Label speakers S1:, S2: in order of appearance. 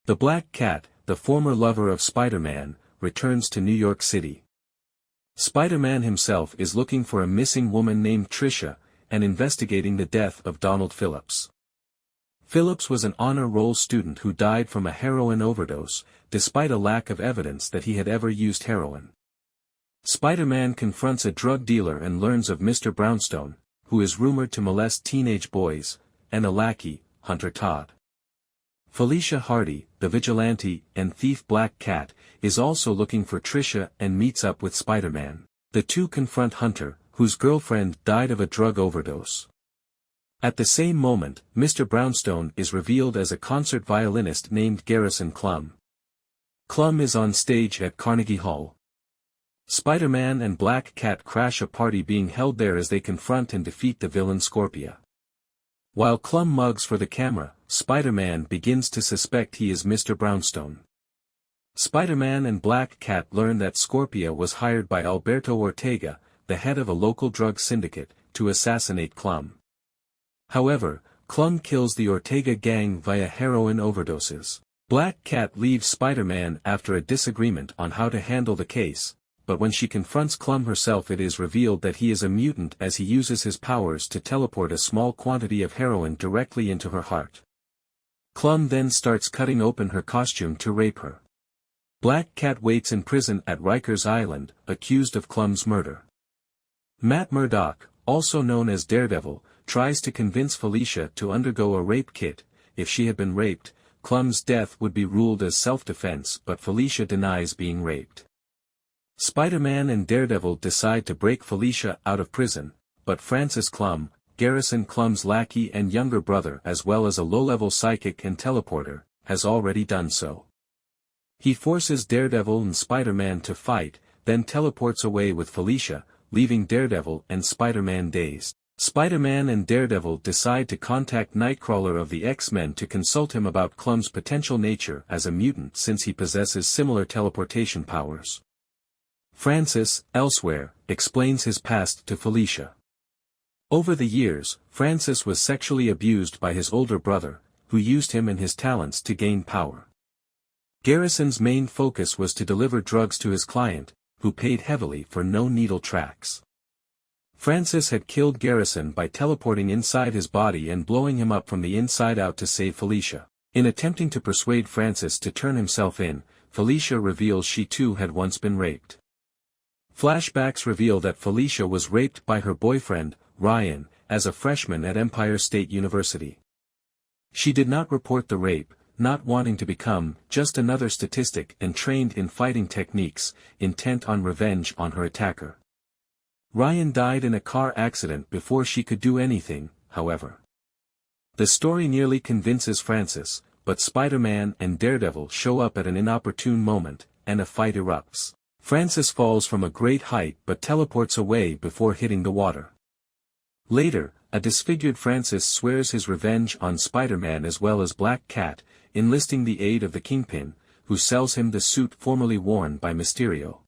S1: The Black Cat, the former lover of Spider-Man, returns to New York City. Spider-Man himself is looking for a missing woman named Tricia, and investigating the death of Donald Phillips. Phillips was an honor roll student who died from a heroin overdose, despite a lack of evidence that he had ever used heroin. Spider-Man confronts a drug dealer and learns of Mr. Brownstone, who is rumored to molest teenage boys, and a lackey, Hunter Todd. Felicia Hardy, the vigilante and thief Black Cat, is also looking for Tricia and meets up with Spider-Man. The two confront Hunter, whose girlfriend died of a drug overdose. At the same moment, Mr. Brownstone is revealed as a concert violinist named Garrison Clum. Clum is on stage at Carnegie Hall. Spider-Man and Black Cat crash a party being held there as they confront and defeat the villain Scorpia. While Clum mugs for the camera, Spider-Man begins to suspect he is Mr. Brownstone. Spider-Man and Black Cat learn that Scorpia was hired by Alberto Ortega, the head of a local drug syndicate, to assassinate Clum. However, Clum kills the Ortega gang via heroin overdoses. Black Cat leaves Spider-Man after a disagreement on how to handle the case, but when she confronts Clum herself it is revealed that he is a mutant as he uses his powers to teleport a small quantity of heroin directly into her heart. Clum then starts cutting open her costume to rape her. Black Cat waits in prison at Rikers Island, accused of Clum's murder. Matt Murdock, also known as Daredevil, tries to convince Felicia to undergo a rape kit. If she had been raped, Clum's death would be ruled as self-defense, but Felicia denies being raped. Spider-Man and Daredevil decide to break Felicia out of prison, but Francis Clum, Garrison Clum's lackey and younger brother as well as a low-level psychic and teleporter, has already done so. He forces Daredevil and Spider-Man to fight, then teleports away with Felicia, leaving Daredevil and Spider-Man dazed. Spider-Man and Daredevil decide to contact Nightcrawler of the X-Men to consult him about Clum's potential nature as a mutant since he possesses similar teleportation powers. Francis, elsewhere, explains his past to Felicia. Over the years, Francis was sexually abused by his older brother, who used him and his talents to gain power. Garrison's main focus was to deliver drugs to his client, who paid heavily for no-needle tracks. Francis had killed Garrison by teleporting inside his body and blowing him up from the inside out to save Felicia. In attempting to persuade Francis to turn himself in, Felicia reveals she too had once been raped. Flashbacks reveal that Felicia was raped by her boyfriend, Ryan, as a freshman at Empire State University. She did not report the rape, not wanting to become just another statistic and trained in fighting techniques, intent on revenge on her attacker. Ryan died in a car accident before she could do anything, however. The story nearly convinces Francis, but Spider-Man and Daredevil show up at an inopportune moment, and a fight erupts. Francis falls from a great height but teleports away before hitting the water. Later, a disfigured Francis swears his revenge on Spider-Man as well as Black Cat, enlisting the aid of the Kingpin, who sells him the suit formerly worn by Mysterio.